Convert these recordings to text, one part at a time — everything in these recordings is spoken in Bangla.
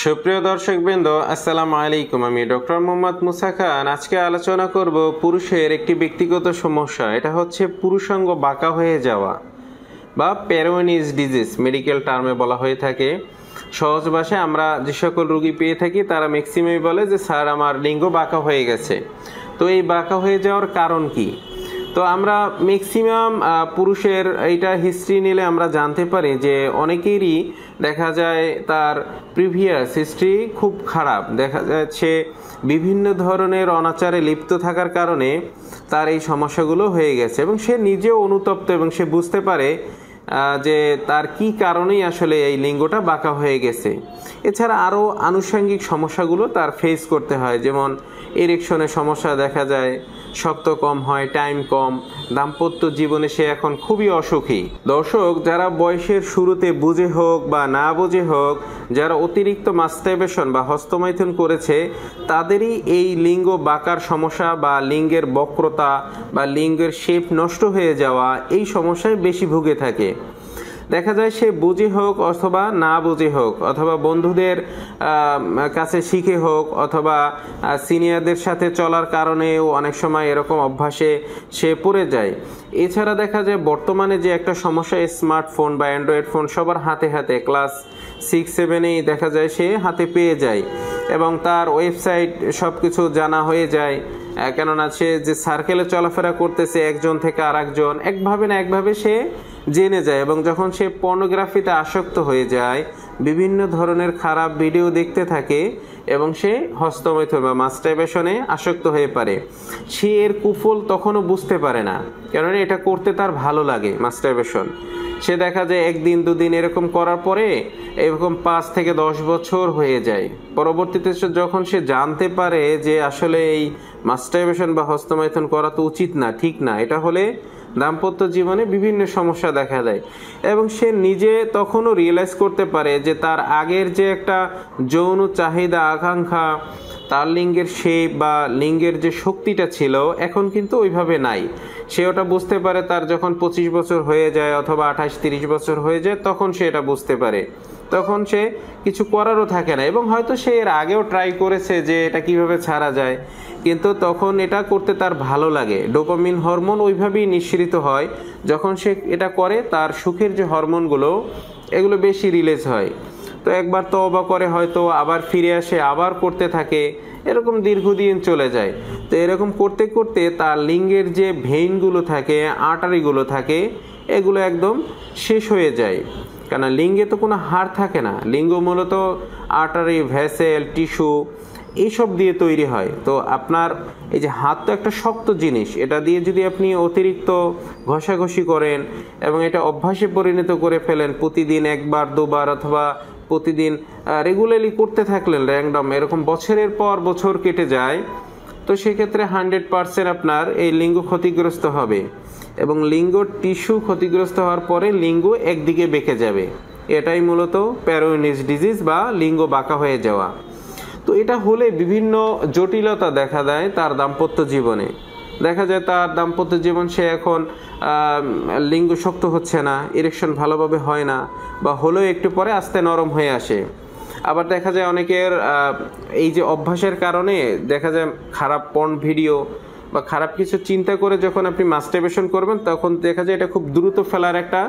সুপ্রিয় দর্শকবৃন্দ, আসসালামু আলাইকুম। আমি ডক্টর মোহাম্মদ মুসা খান। আজকে আলোচনা করব পুরুষের একটি ব্যক্তিগত সমস্যা। এটা হচ্ছে পুরুষাঙ্গ বাঁকা হয়ে যাওয়া বা পেরোনিজ ডিজিজ মেডিকেল টার্মে বলা হয়ে থাকে। সহজ ভাষায় আমরা যে সকল রোগী পেয়ে থাকি তারা ম্যাক্সিমামই বলে যে স্যার আমার লিঙ্গ বাঁকা হয়ে গেছে। তো এই বাঁকা হয়ে যাওয়ার কারণ কি? তো আমরা ম্যাক্সিমাম পুরুষের এইটা হিস্ট্রি নিলে আমরা জানতে পারি যে অনেকেরই দেখা যায় তার প্রিভিয়াস হিস্ট্রি খুব খারাপ। দেখা যাচ্ছে বিভিন্ন ধরনের অনাচারে লিপ্ত থাকার কারণে তার এই সমস্যাগুলো হয়ে গেছে এবং সে নিজেও অনুতপ্ত এবং সে বুঝতে পারে যে তার কি কারণেই আসলে এই লিঙ্গটা বাঁকা হয়ে গেছে। এছাড়া আরও আনুষঙ্গিক সমস্যাগুলো তার ফেস করতে হয়, যেমন ইরেকশনের সমস্যা দেখা যায়, শক্ত কম হয়, টাইম কম, দাম্পত্য জীবনে সে এখন খুবই অসুখী। দর্শক, যারা বয়সের শুরুতে বুঝে হোক বা না বুঝে হোক, যারা অতিরিক্ত মাস্টারবেশন বা হস্তমৈথুন করেছে তাদেরই এই লিঙ্গ বাঁকার সমস্যা বা লিঙ্গের বক্রতা বা লিঙ্গের শেপ নষ্ট হয়ে যাওয়া এই সমস্যায় বেশি ভুগে থাকে। দেখা যায় সে বুঝে হোক অথবা না বুঝে হোক, অথবা বন্ধুদের কাছে শিখে হোক, অথবা সিনিয়রদের সাথে চলার কারণেও অনেক সময় এরকম অভ্যাসে সে পড়ে যায়। এছাড়া দেখা যায় বর্তমানে যে একটা সমস্যা, স্মার্টফোন বা অ্যান্ড্রয়েড ফোন সবার হাতে হাতে, ক্লাস 6-7-এই দেখা যায় সে হাতে পেয়ে যায় এবং তার ওয়েবসাইট সব কিছু জানা হয়ে যায়। কেননা সে যে সার্কেলে চলাফেরা করতেছে একজন থেকে আরেকজন একভাবে না একভাবে সে জেনে যায় এবং যখন সে পর্নোগ্রাফিতে আসক্ত হয়ে যায়, বিভিন্ন ধরনের খারাপ ভিডিও দেখতে থাকে এবং সে হস্তমৈথুন বা মাস্টারবেশনে আসক্ত হয়ে পারে। সে এর কুফল তখনও বুঝতে পারে না, কেননা এটা করতে তার ভালো লাগে মাস্টারবেশন। সে দেখা যায় একদিন দুদিন এরকম করার পরে এরকম 5 থেকে 10 বছর হয়ে যায়। পরবর্তীতে যখন সে জানতে পারে যে আসলে এই মাস্টারবেশন বা হস্তমৈথুন করা তো উচিত না, ঠিক না, এটা হলে দাম্পত্য জীবনে বিভিন্ন সমস্যা দেখা দেয় এবং সে নিজে তখনও রিয়েলাইজ করতে পারে যে তার আগের যে একটা যৌন চাহিদা আকাঙ্ক্ষা, তার লিঙ্গের শেপ বা লিঙ্গের যে শক্তিটা ছিল এখন কিন্তু ওইভাবে নাই। সে ওটা বুঝতে পারে তার যখন 25 বছর হয়ে যায় অথবা 28-30 বছর হয়ে যায়, তখন সে এটা বুঝতে পারে। তখন সে কিছু করারও থাকে না এবং হয়তো সে এর আগেও ট্রাই করেছে যে এটা কিভাবে ছাড়া যায়, কিন্তু তখন এটা করতে তার ভালো লাগে। ডোপামিন হরমোন ওইভাবেই নিঃসৃত হয় যখন সে এটা করে, তার সুখের যে হরমোনগুলো এগুলো বেশি রিলিজ হয়। তো একবার তওবা করে হয়তো আবার ফিরে আসে, আবার করতে থাকে, এরকম দীর্ঘদিন চলে যায়। তো এরকম করতে করতে তার লিঙ্গের যে ভেইনগুলো থাকে, আর্টারিগুলো থাকে, এগুলো একদম শেষ হয়ে যায়। কেন, লিঙ্গে তো কোনো হাড় থাকে না, লিঙ্গ মূলত আর্টারি, ভেসেল, টিস্যু এইসব দিয়ে তৈরি হয়। তো আপনার এই যে হাত তো একটা শক্ত জিনিস, এটা দিয়ে যদি আপনি অতিরিক্ত ঘষাঘষি করেন এবং এটা অভ্যাসে পরিণত করে ফেলেন, প্রতিদিন একবার দুবার অথবা প্রতিদিন রেগুলারলি করতে থাকলেন র্যান্ডম, এরকম বছরের পর বছর কেটে যায়, তো সেক্ষেত্রে 100% আপনার এই লিঙ্গ ক্ষতিগ্রস্ত হবে এবং লিঙ্গ টিস্যু ক্ষতিগ্রস্ত হওয়ার পরে লিঙ্গ একদিকে বেঁকে যাবে। এটাই মূলত পেরোনিজ ডিজিজ বা লিঙ্গ বাঁকা হয়ে যাওয়া। তো এটা হলে বিভিন্ন জটিলতা দেখা দেয় তার দাম্পত্য জীবনে। দেখা যায় তার দাম্পত্য জীবন, সে এখন লিঙ্গ শক্ত হচ্ছে না, ইরেকশন ভালোভাবে হয় না, বা হলেও একটু পরে আস্তে নরম হয়ে আসে। আবার দেখা যায় অনেকের এই যে অভ্যাসের কারণে দেখা যায় খারাপ পর্ন ভিডিও বা খারাপ কিছু চিন্তা করে যখন আপনি মাস্টারবেশন করবেন, তখন দেখা যায় এটা খুব দ্রুত ফেলার একটা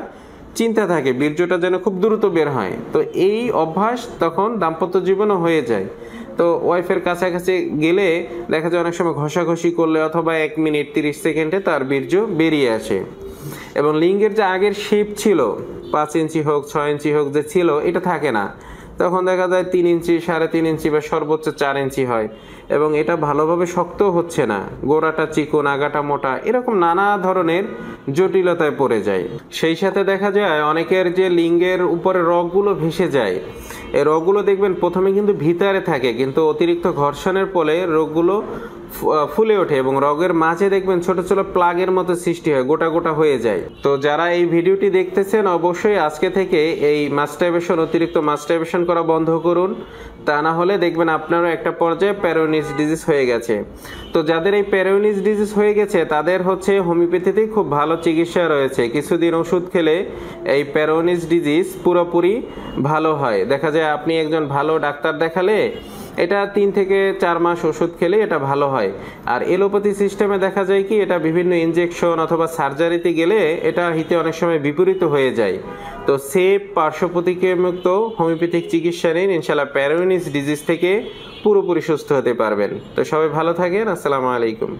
চিন্তা থাকে, বীর্যটা যেন খুব দ্রুত বের হয়। তো এই অভ্যাস তখন দাম্পত্য জীবনও হয়ে যায়। তো ওয়াইফের কাছাকাছি গেলে দেখা যায় অনেক সময় ঘষাঘষি করলে অথবা 1 মিনিট 30 সেকেন্ডে তার বীর্য বেরিয়ে আসে এবং লিঙ্গের যে আগের শেপ ছিল 5 ইঞ্চি হোক 6 ইঞ্চি হোক যে ছিল, এটা থাকে না। তখন দেখা যায় 3 ইঞ্চি, 3.5 ইঞ্চি বা সর্বোচ্চ 4 ইঞ্চি হয় এবং এটা ভালোভাবে শক্ত হচ্ছে না, গোড়াটা চিকন, আগাটা মোটা, এরকম নানা ধরনের জটিলতায় পড়ে যায়। সেই সাথে দেখা যায় অনেকের যে লিঙ্গের উপরে রগগুলো ভেসে যায়, এই রগগুলো দেখবেন প্রথমে কিন্তু ভিতরে থাকে, কিন্তু অতিরিক্ত ঘর্ষণের ফলে রোগগুলো ফুলে ওঠে এবং রগের মাঝে দেখবেন ছোট ছোট প্লাগের মতো সৃষ্টি হয়, গোটা গোটা হয়ে যায়। তো যারা এই ভিডিওটি দেখতেছেন অবশ্যই আজকে থেকে এই মাস্টারবেশন, অতিরিক্ত মাস্টারবেশন করা বন্ধ করুন, তা না হলে দেখবেন আপনারও একটা পর্যায়ে পেরিওনিস ডিজিজ হয়ে গেছে। তো যাদের এই পেরিওনিস ডিজিজ হয়ে গেছে তাদের হচ্ছে হোমিওপ্যাথিতে খুব ভালো চিকিৎসা রয়েছে। কিছুদিন ওষুধ খেলে এই পেরিওনিস ডিজিজ পুরোপুরি ভালো হয়। দেখা যায় আপনি একজন ভালো ডাক্তার দেখালে এটা 3 থেকে 4 মাস ওষুধ খেলে এটা ভালো হয়। আর এলোপ্যাথি সিস্টেমে দেখা যায় কি এটা বিভিন্ন ইনজেকশন অথবা সার্জারিতে গেলে এটা হিতে অনেক সময় বিপরীত হয়ে যায়। তো সেফ, পার্শ্ব প্রতিক্রিয়ামুক্ত হোমিওপ্যাথিক চিকিৎসা নিন, ইনশাআল্লাহ পেরিওনিস ডিজিজ থেকে পুরোপুরি সুস্থ হতে পারবেন। তো সবাই ভালো থাকেন। আসসালামু আলাইকুম।